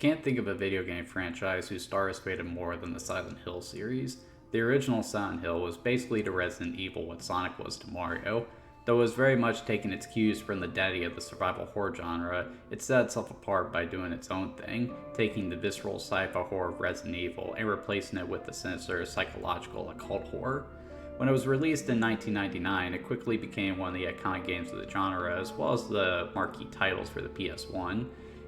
can't think of a video game franchise whose stars faded more than the Silent Hill series. The original Silent Hill was basically to Resident Evil what Sonic was to Mario. Though it was very much taking its cues from the daddy of the survival horror genre, it set itself apart by doing its own thing, taking the visceral sci-fi horror of Resident Evil and replacing it with the sinister psychological occult horror. When it was released in 1999, it quickly became one of the iconic games of the genre, as well as the marquee titles for the PS1.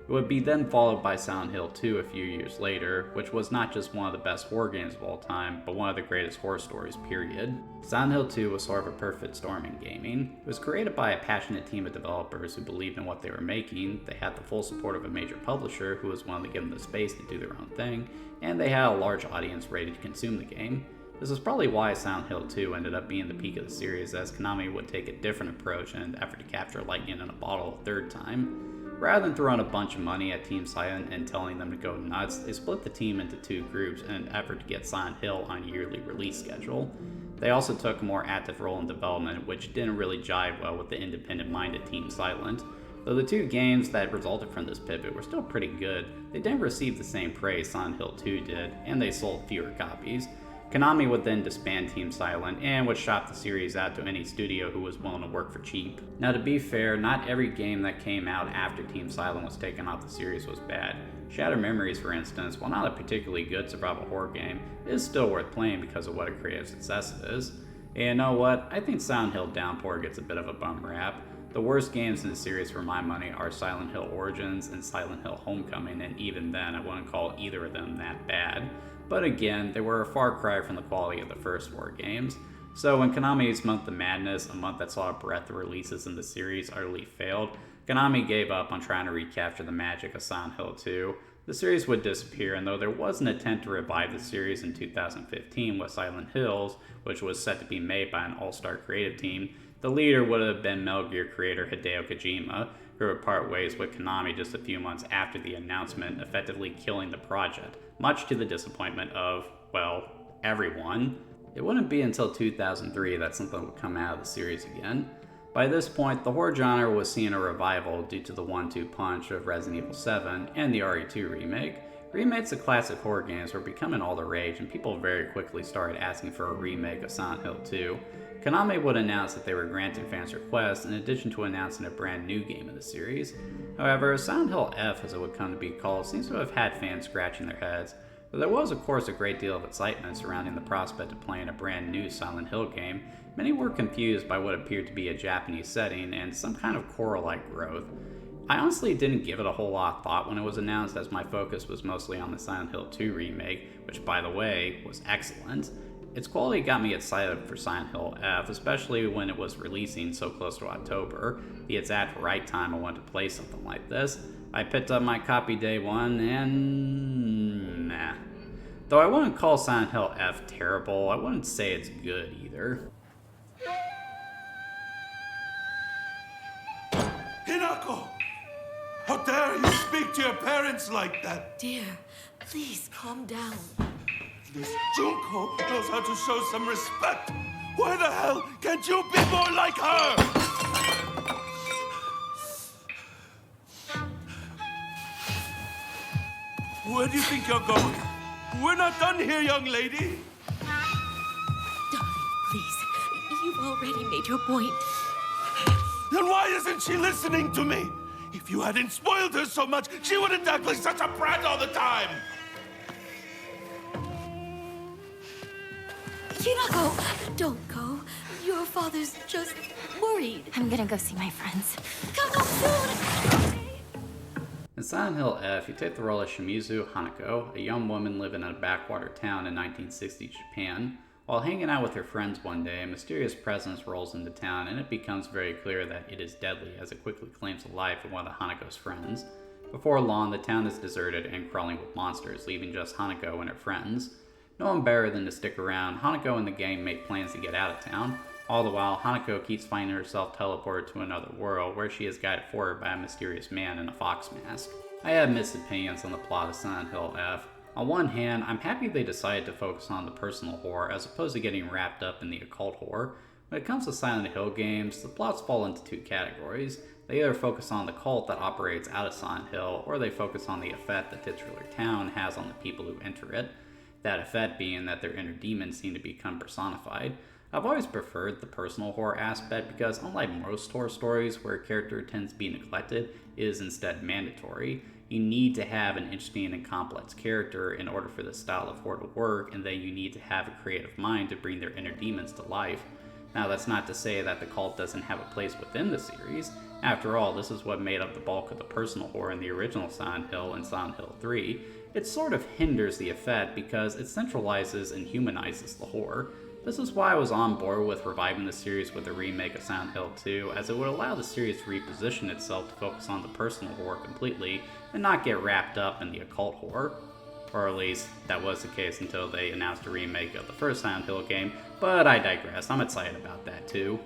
It would be then followed by Silent Hill 2 a few years later, which was not just one of the best horror games of all time, but one of the greatest horror stories, period. Silent Hill 2 was sort of a perfect storm in gaming. It was created by a passionate team of developers who believed in what they were making, they had the full support of a major publisher who was willing to give them the space to do their own thing, and they had a large audience ready to consume the game. This is probably why Silent Hill 2 ended up being the peak of the series, as Konami would take a different approach in an effort to capture lightning in a bottle a third time. Rather than throwing a bunch of money at Team Silent and telling them to go nuts, they split the team into two groups in an effort to get Silent Hill on a yearly release schedule. They also took a more active role in development, which didn't really jive well with the independent-minded Team Silent. Though the two games that resulted from this pivot were still pretty good, they didn't receive the same praise Silent Hill 2 did, and they sold fewer copies. Konami would then disband Team Silent and would shop the series out to any studio who was willing to work for cheap. Now, to be fair, not every game that came out after Team Silent was taken off the series was bad. Shattered Memories, for instance, while not a particularly good survival horror game, is still worth playing because of what a creative success it is. And you know what? I think Silent Hill Downpour gets a bit of a bum rap. The worst games in the series for my money are Silent Hill Origins and Silent Hill Homecoming, and even then I wouldn't call either of them that bad. But again, they were a far cry from the quality of the first four games. So when Konami's Month of Madness, a month that saw a breadth of releases in the series, utterly failed, Konami gave up on trying to recapture the magic of Silent Hill 2. The series would disappear, and though there was an attempt to revive the series in 2015 with Silent Hills, which was set to be made by an all-star creative team, the leader would have been Metal Gear creator Hideo Kojima, who would part ways with Konami just a few months after the announcement, effectively killing the project, much to the disappointment of, well, everyone. It wouldn't be until 2003 that something would come out of the series again. By this point, the horror genre was seeing a revival due to the 1-2 punch of Resident Evil 7 and the RE2 remake. Remakes of classic horror games were becoming all the rage, and people very quickly started asking for a remake of Silent Hill 2. Konami would announce that they were granting fans' requests in addition to announcing a brand new game in the series. However, Silent Hill F, as it would come to be called, seems to have had fans scratching their heads. Though there was, of course, a great deal of excitement surrounding the prospect of playing a brand new Silent Hill game, many were confused by what appeared to be a Japanese setting and some kind of Korra-like growth. I honestly didn't give it a whole lot of thought when it was announced, as my focus was mostly on the Silent Hill 2 remake, which, by the way, was excellent. Its quality got me excited for Silent Hill F, especially when it was releasing so close to October, the exact right time I wanted to play something like this. I picked up my copy day one, and nah. Though I wouldn't call Silent Hill F terrible, I wouldn't say it's good either. Hinako! How dare you speak to your parents like that? Dear, please calm down. This Junko knows how to show some respect. Why the hell can't you be more like her? Where do you think you're going? We're not done here, young lady. Darling, please. You've already made your point. Then why isn't she listening to me? If you hadn't spoiled her so much, she wouldn't act like such a brat all the time. Hinako, don't go. Your father's just worried. I'm gonna go see my friends. Come on soon! In Silent Hill F, you take the role of Shimizu Hanako, a young woman living in a backwater town in 1960s Japan. While hanging out with her friends one day, a mysterious presence rolls into town, and it becomes very clear that it is deadly as it quickly claims the life of one of Hanako's friends. Before long, the town is deserted and crawling with monsters, leaving just Hanako and her friends. No one better than to stick around, Hanako and the gang make plans to get out of town. All the while, Hanako keeps finding herself teleported to another world where she is guided forward by a mysterious man in a fox mask. I have mixed opinions on the plot of Silent Hill F. On one hand, I'm happy they decided to focus on the personal horror as opposed to getting wrapped up in the occult horror. When it comes to Silent Hill games, the plots fall into two categories. They either focus on the cult that operates out of Silent Hill, or they focus on the effect the titular town has on the people who enter it. That effect being that their inner demons seem to become personified. I've always preferred the personal horror aspect because, unlike most horror stories where a character tends to be neglected, it is instead mandatory. You need to have an interesting and complex character in order for this style of horror to work, and then you need to have a creative mind to bring their inner demons to life. Now, that's not to say that the cult doesn't have a place within the series. After all, this is what made up the bulk of the personal horror in the original Silent Hill and Silent Hill 3. It sort of hinders the effect because it centralizes and humanizes the horror. This is why I was on board with reviving the series with a remake of Silent Hill 2, as it would allow the series to reposition itself to focus on the personal horror completely and not get wrapped up in the occult horror. Or at least, that was the case until they announced a remake of the first Silent Hill game, but I digress, I'm excited about that too.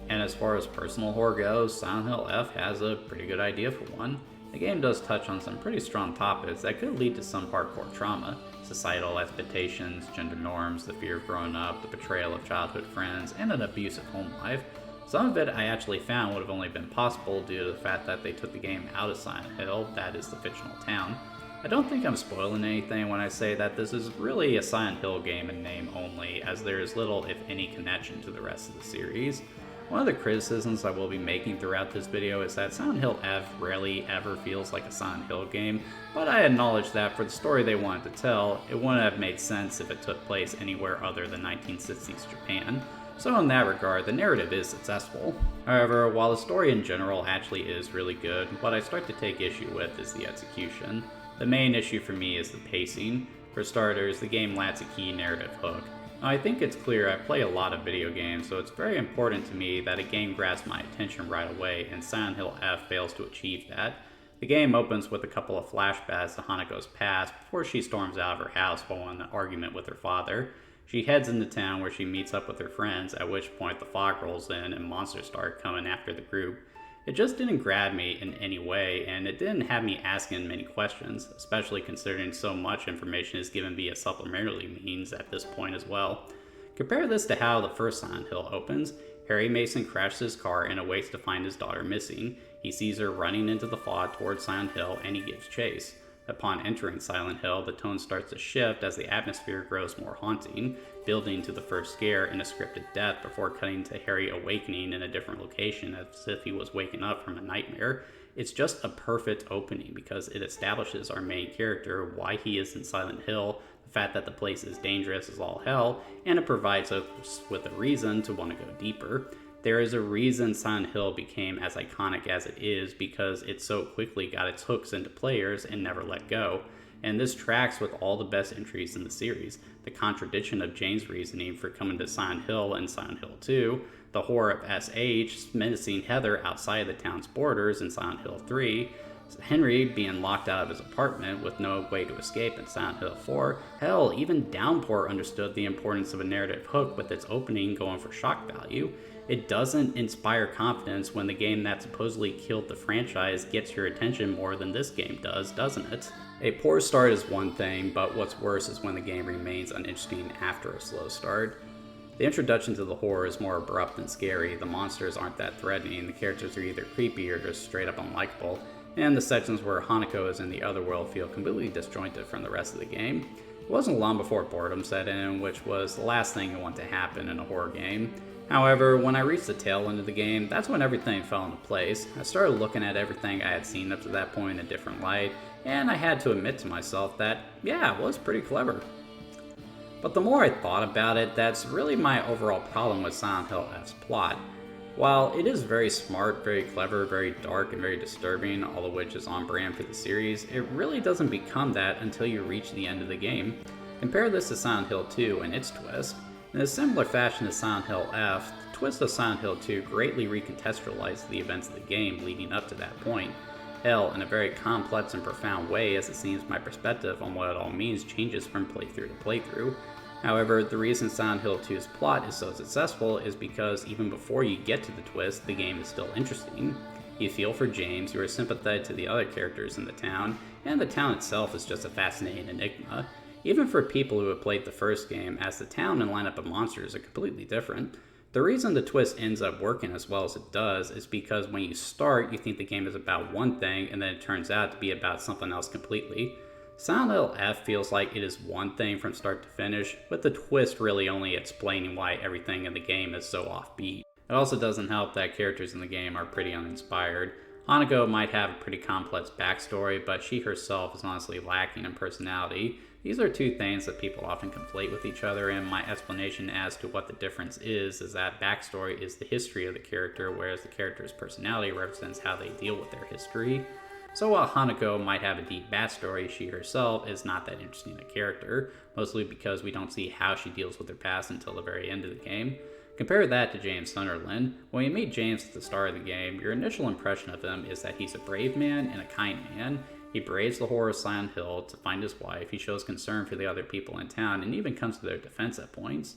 And as far as personal horror goes, Silent Hill F has a pretty good idea for one. The game does touch on some pretty strong topics that could lead to some hardcore trauma. Societal expectations, gender norms, the fear of growing up, the betrayal of childhood friends, and an abusive home life. Some of it I actually found would have only been possible due to the fact that they took the game out of Silent Hill, that is the fictional town. I don't think I'm spoiling anything when I say that this is really a Silent Hill game in name only, as there is little if any connection to the rest of the series. One of the criticisms I will be making throughout this video is that Silent Hill F rarely ever feels like a Silent Hill game, but I acknowledge that for the story they wanted to tell, it wouldn't have made sense if it took place anywhere other than 1960s Japan. So in that regard, the narrative is successful. However, while the story in general actually is really good, what I start to take issue with is the execution. The main issue for me is the pacing. For starters, the game lacks a key narrative hook. Now, I think it's clear I play a lot of video games, so it's very important to me that a game grasps my attention right away, and Silent Hill F fails to achieve that. The game opens with a couple of flashbacks to Hanako's past before she storms out of her house following an argument with her father. She heads into town where she meets up with her friends, at which point the fog rolls in and monsters start coming after the group. It just didn't grab me in any way, and it didn't have me asking many questions, especially considering so much information is given via supplementary means at this point as well. Compare this to how the first Silent Hill opens. Harry Mason crashes his car and awaits to find his daughter missing. He sees her running into the fog towards Silent Hill and he gives chase. Upon entering Silent Hill, the tone starts to shift as the atmosphere grows more haunting, building to the first scare and a scripted death before cutting to Harry awakening in a different location as if he was waking up from a nightmare. It's just a perfect opening because it establishes our main character, why he is in Silent Hill, the fact that the place is dangerous as all hell, and it provides us with a reason to want to go deeper. There is a reason Silent Hill became as iconic as it is because it so quickly got its hooks into players and never let go. And this tracks with all the best entries in the series. The contradiction of Jane's reasoning for coming to Silent Hill and Silent Hill 2, the horror of SH menacing Heather outside the town's borders in Silent Hill 3, Henry being locked out of his apartment with no way to escape in Silent Hill 4. Hell, even Downpour understood the importance of a narrative hook with its opening going for shock value. It doesn't inspire confidence when the game that supposedly killed the franchise gets your attention more than this game does, doesn't it? A poor start is one thing, but what's worse is when the game remains uninteresting after a slow start. The introduction to the horror is more abrupt than scary, the monsters aren't that threatening, the characters are either creepy or just straight up unlikable, and the sections where Hanako is in the other world feel completely disjointed from the rest of the game. It wasn't long before boredom set in, which was the last thing you want to happen in a horror game. However, when I reached the tail end of the game, that's when everything fell into place. I started looking at everything I had seen up to that point in a different light, and I had to admit to myself that, yeah, it was pretty clever. But the more I thought about it, that's really my overall problem with Silent Hill F's plot. While it is very smart, very clever, very dark, and very disturbing, all of which is on brand for the series, it really doesn't become that until you reach the end of the game. Compare this to Silent Hill 2 and its twist. In a similar fashion to Silent Hill F, the twist of Silent Hill 2 greatly recontextualized the events of the game leading up to that point. Hell, in a very complex and profound way, as it seems my perspective on what it all means changes from playthrough to playthrough. However, the reason Silent Hill 2's plot is so successful is because even before you get to the twist, the game is still interesting. You feel for James, you are sympathetic to the other characters in the town, and the town itself is just a fascinating enigma. Even for people who have played the first game, as the town and lineup of monsters are completely different. The reason the twist ends up working as well as it does is because when you start, you think the game is about one thing, and then it turns out to be about something else completely. Silent Hill F feels like it is one thing from start to finish, with the twist really only explaining why everything in the game is so offbeat. It also doesn't help that characters in the game are pretty uninspired. Hanako might have a pretty complex backstory, but she herself is honestly lacking in personality. These are two things that people often conflate with each other, and my explanation as to what the difference is that backstory is the history of the character, whereas the character's personality represents how they deal with their history. So while Hanako might have a deep backstory, she herself is not that interesting a character, mostly because we don't see how she deals with her past until the very end of the game. Compare that to James Sunderland. When you meet James at the start of the game, your initial impression of him is that he's a brave man and a kind man. He braves the horror of Silent Hill to find his wife, he shows concern for the other people in town, and even comes to their defense at points.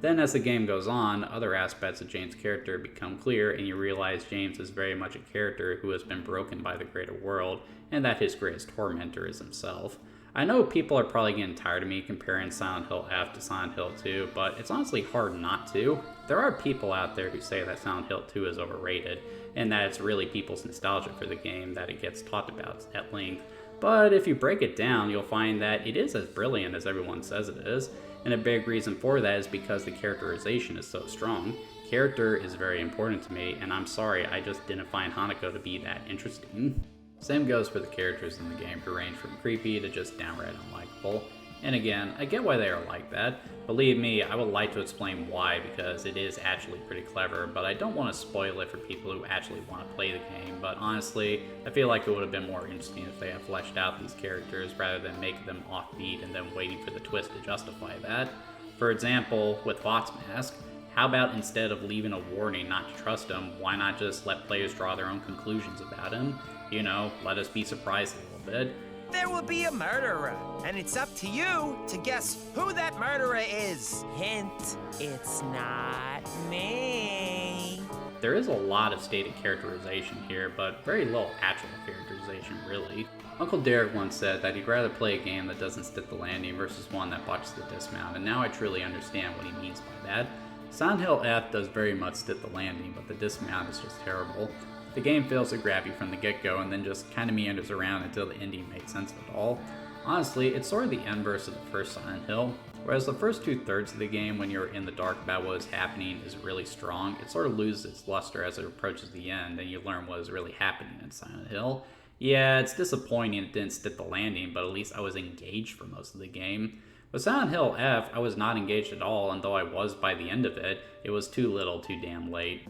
Then as the game goes on, other aspects of James' character become clear, and you realize James is very much a character who has been broken by the greater world, and that his greatest tormentor is himself. I know people are probably getting tired of me comparing Silent Hill F to Silent Hill 2, but it's honestly hard not to. There are people out there who say that Silent Hill 2 is overrated, and that it's really people's nostalgia for the game that it gets talked about at length. But if you break it down, you'll find that it is as brilliant as everyone says it is, and a big reason for that is because the characterization is so strong. Character is very important to me, and I'm sorry, I just didn't find Hanako to be that interesting. Same goes for the characters in the game, who range from creepy to just downright unlikable. And again, I get why they are like that. Believe me, I would like to explain why, because it is actually pretty clever, but I don't want to spoil it for people who actually want to play the game. But honestly, I feel like it would have been more interesting if they had fleshed out these characters rather than making them offbeat and then waiting for the twist to justify that. For example, with Fox Mask, how about instead of leaving a warning not to trust him, why not just let players draw their own conclusions about him? You know, let us be surprised a little bit. There will be a murderer, and it's up to you to guess who that murderer is. Hint, it's not me. There is a lot of stated characterization here, but very little actual characterization, really. Uncle Derek once said that he'd rather play a game that doesn't stick the landing versus one that botches the dismount, and now I truly understand what he means by that. Silent Hill F does very much stick the landing, but the dismount is just terrible. The game fails to grab you from the get-go and then just kinda meanders around until the ending makes sense of it all. Honestly, it's sort of the inverse of the first Silent Hill. Whereas the first 2/3 of the game, when you're in the dark about what is happening, is really strong, it sort of loses its luster as it approaches the end and you learn what is really happening in Silent Hill. Yeah, it's disappointing it didn't stick the landing, but at least I was engaged for most of the game. With Silent Hill F, I was not engaged at all, and though I was by the end of it, it was too little too damn late.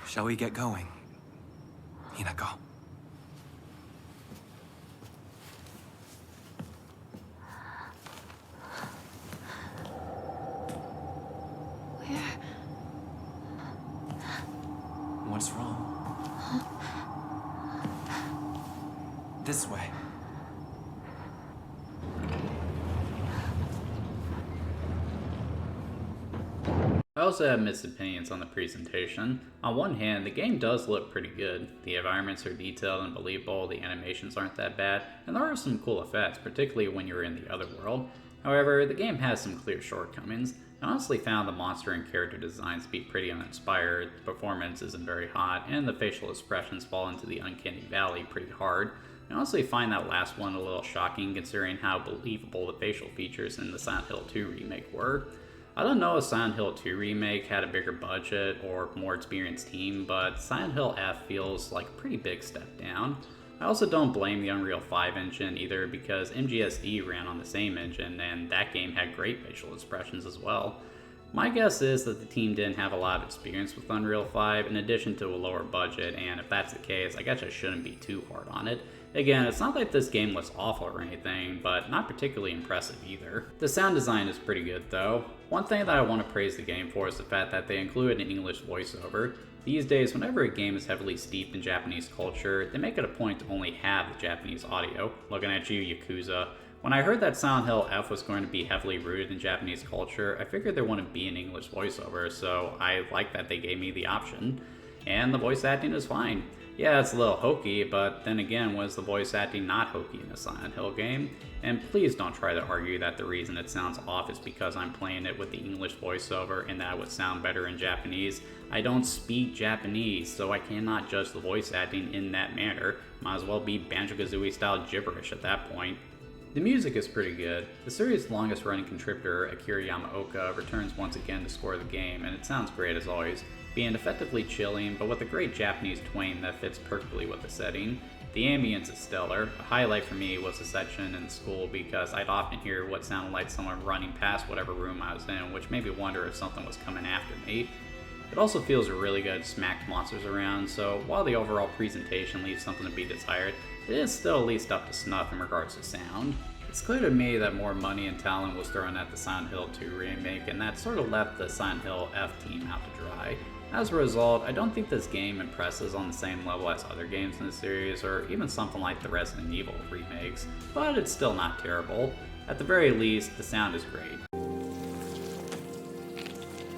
Shall we get going? Hinako. What's wrong? This way. I also have mixed opinions on the presentation. On one hand, the game does look pretty good. The environments are detailed and believable, the animations aren't that bad, and there are some cool effects, particularly when you're in the other world. However, the game has some clear shortcomings. I honestly found the monster and character designs to be pretty uninspired, the performance isn't very hot, and the facial expressions fall into the uncanny valley pretty hard. I honestly find that last one a little shocking considering how believable the facial features in the Silent Hill 2 remake were. I don't know if Silent Hill 2 Remake had a bigger budget or more experienced team, but Silent Hill F feels like a pretty big step down. I also don't blame the Unreal 5 engine either because MGSD ran on the same engine and that game had great facial expressions as well. My guess is that the team didn't have a lot of experience with Unreal 5 in addition to a lower budget, and if that's the case, I guess I shouldn't be too hard on it. Again, it's not like this game looks awful or anything, but not particularly impressive either. The sound design is pretty good though. One thing that I want to praise the game for is the fact that they included an English voiceover. These days, whenever a game is heavily steeped in Japanese culture, they make it a point to only have the Japanese audio. Looking at you, Yakuza. When I heard that Silent Hill F was going to be heavily rooted in Japanese culture, I figured there wouldn't be an English voiceover, so I like that they gave me the option. And the voice acting is fine. Yeah, it's a little hokey, but then again, was the voice acting not hokey in a Silent Hill game? And please don't try to argue that the reason it sounds off is because I'm playing it with the English voiceover and that it would sound better in Japanese. I don't speak Japanese, so I cannot judge the voice acting in that manner. Might as well be Banjo-Kazooie style gibberish at that point. The music is pretty good. The series' longest running contributor, Akira Yamaoka, returns once again to score the game, and it sounds great as always, being effectively chilling, but with a great Japanese twang that fits perfectly with the setting. The ambience is stellar. A highlight for me was a section in school because I'd often hear what sounded like someone running past whatever room I was in, which made me wonder if something was coming after me. It also feels really good to smack monsters around, so while the overall presentation leaves something to be desired, it is still at least up to snuff in regards to sound. It's clear to me that more money and talent was thrown at the Silent Hill 2 remake, and that sort of left the Silent Hill F team out to dry. As a result, I don't think this game impresses on the same level as other games in the series, or even something like the Resident Evil remakes, but it's still not terrible. At the very least, the sound is great.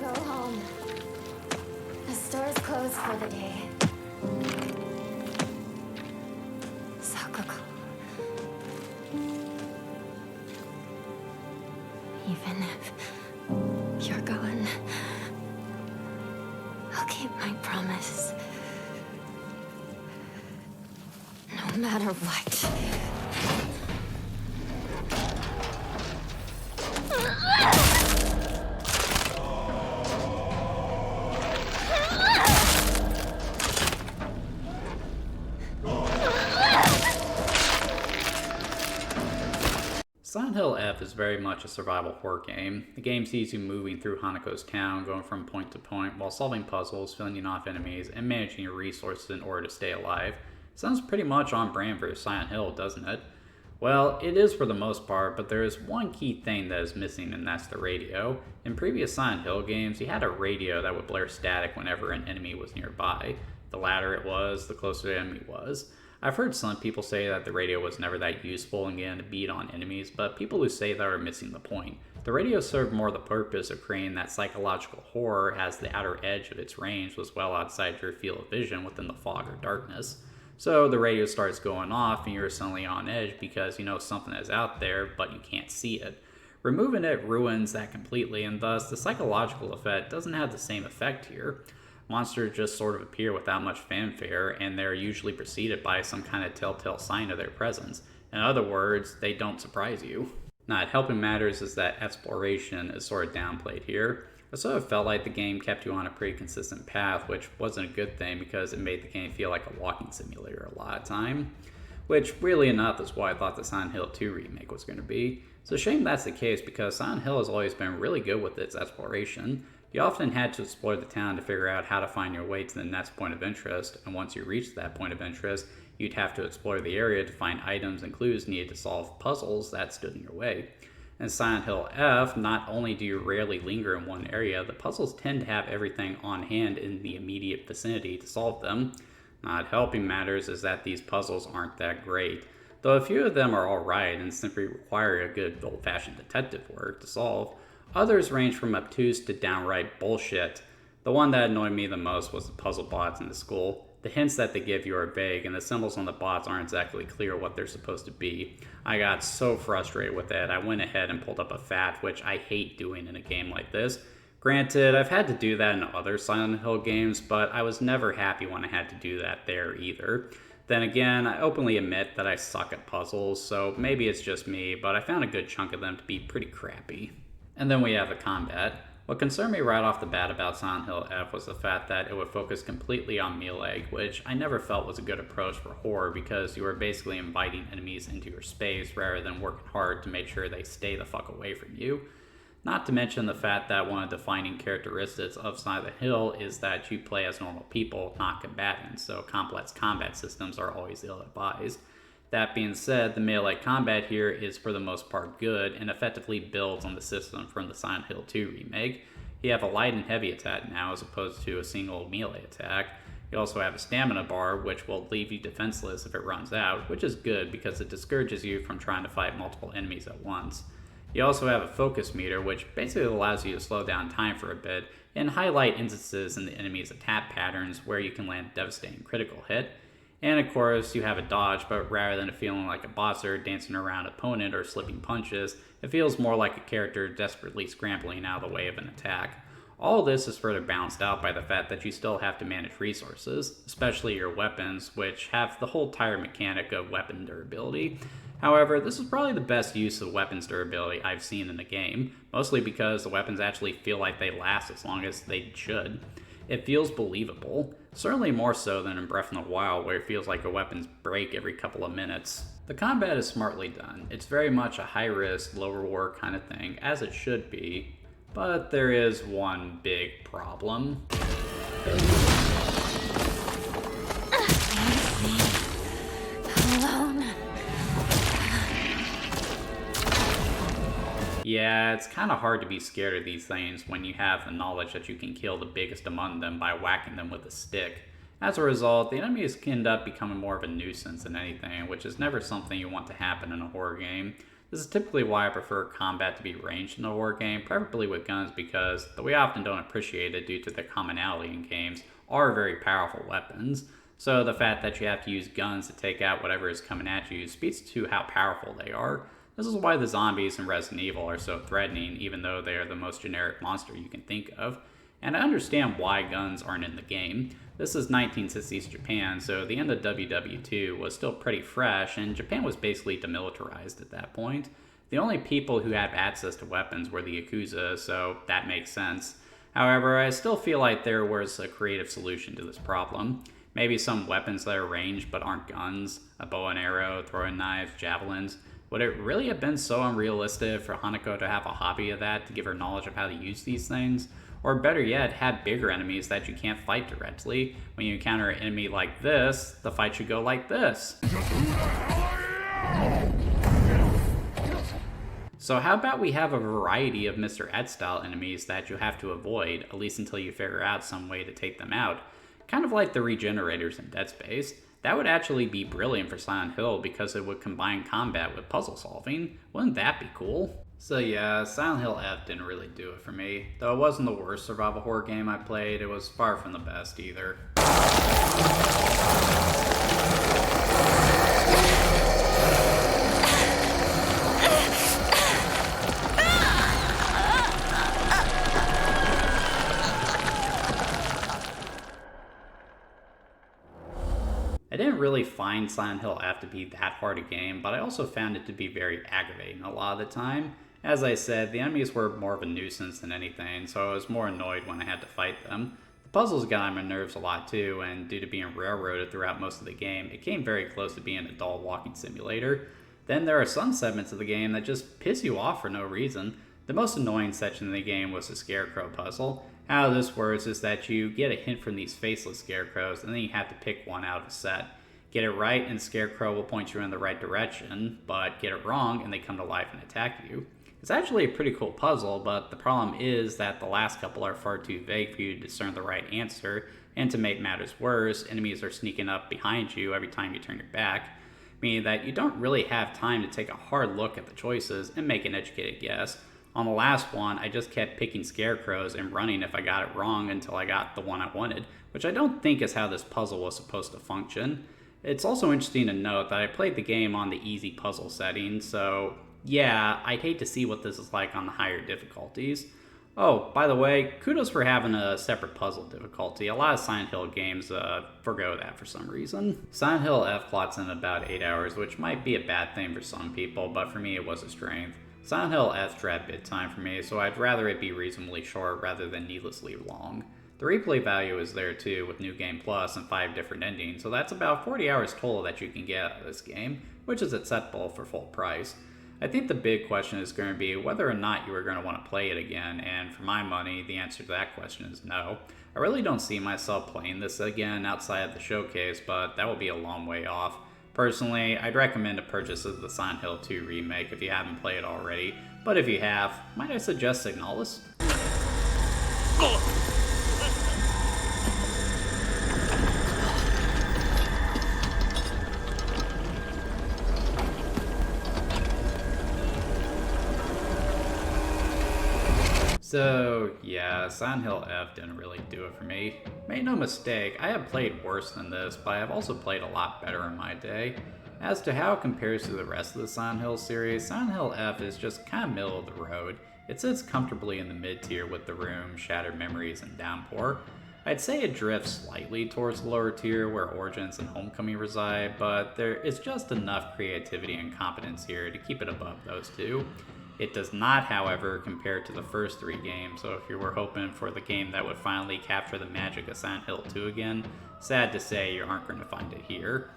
Go home. The store's closed for the day. Sakako. Even if you're gone, I'll keep my promise. No matter what. Silent Hill F is very much a survival horror game. The game sees you moving through Hanako's town, going from point to point while solving puzzles, fending off enemies, and managing your resources in order to stay alive. Sounds pretty much on brand for Silent Hill, doesn't it? Well, it is for the most part, but there is one key thing that is missing, and that's the radio. In previous Silent Hill games, you had a radio that would blare static whenever an enemy was nearby. The louder it was, the closer the enemy was. I've heard some people say that the radio was never that useful in getting a beat on enemies, but people who say that are missing the point. The radio served more the purpose of creating that psychological horror, as the outer edge of its range was well outside your field of vision within the fog or darkness. So the radio starts going off and you're suddenly on edge because you know something is out there, but you can't see it. Removing it ruins that completely, and thus the psychological effect doesn't have the same effect here. Monsters just sort of appear without much fanfare, and they're usually preceded by some kind of telltale sign of their presence. In other words, they don't surprise you. Now, helping matters is that exploration is sort of downplayed here. I sort of felt like the game kept you on a pretty consistent path, which wasn't a good thing because it made the game feel like a walking simulator a lot of time. Which, really enough, is what I thought the Silent Hill 2 remake was going to be. It's a shame that's the case because Silent Hill has always been really good with its exploration. You often had to explore the town to figure out how to find your way to the next point of interest, and once you reached that point of interest, you'd have to explore the area to find items and clues needed to solve puzzles that stood in your way. In Silent Hill F, not only do you rarely linger in one area, the puzzles tend to have everything on hand in the immediate vicinity to solve them. Not helping matters is that these puzzles aren't that great, though a few of them are alright and simply require a good old-fashioned detective work to solve. Others range from obtuse to downright bullshit. The one that annoyed me the most was the puzzle bots in the school. The hints that they give you are vague, and the symbols on the bots aren't exactly clear what they're supposed to be. I got so frustrated with it, I went ahead and pulled up a FAT, which I hate doing in a game like this. Granted, I've had to do that in other Silent Hill games, but I was never happy when I had to do that there either. Then again, I openly admit that I suck at puzzles, so maybe it's just me, but I found a good chunk of them to be pretty crappy. And then we have the combat. What concerned me right off the bat about Silent Hill F was the fact that it would focus completely on melee, which I never felt was a good approach for horror because you were basically inviting enemies into your space rather than working hard to make sure they stay the fuck away from you. Not to mention the fact that one of the defining characteristics of Silent Hill is that you play as normal people, not combatants, so complex combat systems are always ill-advised. That being said, the melee combat here is for the most part good and effectively builds on the system from the Silent Hill 2 remake. You have a light and heavy attack now as opposed to a single melee attack. You also have a stamina bar, which will leave you defenseless if it runs out, which is good because it discourages you from trying to fight multiple enemies at once. You also have a focus meter, which basically allows you to slow down time for a bit and highlight instances in the enemy's attack patterns where you can land a devastating critical hit. And of course, you have a dodge, but rather than it feeling like a boxer dancing around an opponent or slipping punches, it feels more like a character desperately scrambling out of the way of an attack. All of this is further balanced out by the fact that you still have to manage resources, especially your weapons, which have the whole entire mechanic of weapon durability. However, this is probably the best use of weapons durability I've seen in the game, mostly because the weapons actually feel like they last as long as they should. It feels believable, certainly more so than in Breath of the Wild, where it feels like your weapons break every couple of minutes. The combat is smartly done. It's very much a high-risk, low-reward kind of thing, as it should be, but there is one big problem. Alone. Yeah, it's kind of hard to be scared of these things when you have the knowledge that you can kill the biggest among them by whacking them with a stick. As a result, the enemies end up becoming more of a nuisance than anything, which is never something you want to happen in a horror game. This is typically why I prefer combat to be ranged in a horror game, preferably with guns, because though we often don't appreciate it due to their commonality in games, are very powerful weapons. So the fact that you have to use guns to take out whatever is coming at you speaks to how powerful they are. This is why the zombies in Resident Evil are so threatening, even though they are the most generic monster you can think of. And I understand why guns aren't in the game. This is 1960s Japan, so the end of WW2 was still pretty fresh, and Japan was basically demilitarized at that point. The only people who had access to weapons were the Yakuza, so that makes sense. However, I still feel like there was a creative solution to this problem. Maybe some weapons that are ranged but aren't guns, a bow and arrow, throwing knives, javelins. Would it really have been so unrealistic for Hanako to have a hobby of that to give her knowledge of how to use these things? Or better yet, have bigger enemies that you can't fight directly. When you encounter an enemy like this, the fight should go like this. So how about we have a variety of Mr. Ed style enemies that you have to avoid, at least until you figure out some way to take them out. Kind of like the regenerators in Dead Space. That would actually be brilliant for Silent Hill because it would combine combat with puzzle solving. Wouldn't that be cool? So yeah, Silent Hill F didn't really do it for me. Though it wasn't the worst survival horror game I played, it was far from the best either. I didn't really find Silent Hill F to be that hard a game, but I also found it to be very aggravating a lot of the time. As I said, the enemies were more of a nuisance than anything, so I was more annoyed when I had to fight them. The puzzles got on my nerves a lot too, and due to being railroaded throughout most of the game, it came very close to being a dull walking simulator. Then there are some segments of the game that just piss you off for no reason. The most annoying section of the game was the Scarecrow puzzle. How this works is that you get a hint from these faceless scarecrows, and then you have to pick one out of a set. Get it right, and Scarecrow will point you in the right direction, but get it wrong, and they come to life and attack you. It's actually a pretty cool puzzle, but the problem is that the last couple are far too vague for you to discern the right answer, and to make matters worse, enemies are sneaking up behind you every time you turn your back, meaning that you don't really have time to take a hard look at the choices and make an educated guess. On the last one, I just kept picking scarecrows and running if I got it wrong until I got the one I wanted, which I don't think is how this puzzle was supposed to function. It's also interesting to note that I played the game on the easy puzzle setting, so yeah, I'd hate to see what this is like on the higher difficulties. Oh, by the way, kudos for having a separate puzzle difficulty. A lot of Silent Hill games forgo that for some reason. Silent Hill F clocks in about 8 hours, which might be a bad thing for some people, but for me it was a strength. Silent Hill F dragged bit time for me, so I'd rather it be reasonably short rather than needlessly long. The replay value is there too, with New Game Plus and 5 different endings, so that's about 40 hours total that you can get out of this game, which is acceptable for full price. I think the big question is going to be whether or not you are going to want to play it again, and for my money, the answer to that question is no. I really don't see myself playing this again outside of the showcase, but that will be a long way off. Personally, I'd recommend a purchase of the Silent Hill 2 remake if you haven't played it already, but if you have, might I suggest Signalis? So, yeah, Silent Hill F didn't really do it for me. Make no mistake, I have played worse than this, but I have also played a lot better in my day. As to how it compares to the rest of the Silent Hill series, Silent Hill F is just kind of middle of the road. It sits comfortably in the mid-tier with The Room, Shattered Memories, and Downpour. I'd say it drifts slightly towards the lower tier where Origins and Homecoming reside, but there is just enough creativity and competence here to keep it above those two. It does not, however, compare to the first three games, so if you were hoping for the game that would finally capture the magic of Silent Hill 2 again, sad to say you aren't going to find it here.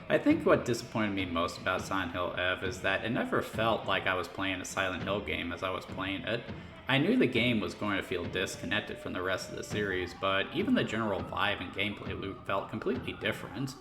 I think what disappointed me most about Silent Hill F is that it never felt like I was playing a Silent Hill game as I was playing it. I knew the game was going to feel disconnected from the rest of the series, but even the general vibe and gameplay loop felt completely different.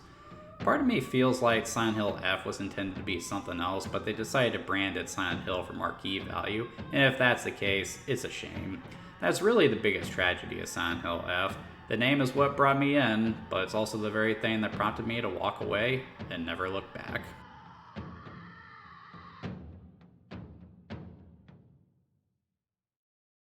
Part of me feels like Silent Hill F was intended to be something else, but they decided to brand it Silent Hill for marquee value, and if that's the case, it's a shame. That's really the biggest tragedy of Silent Hill F. The name is what brought me in, but it's also the very thing that prompted me to walk away and never look back.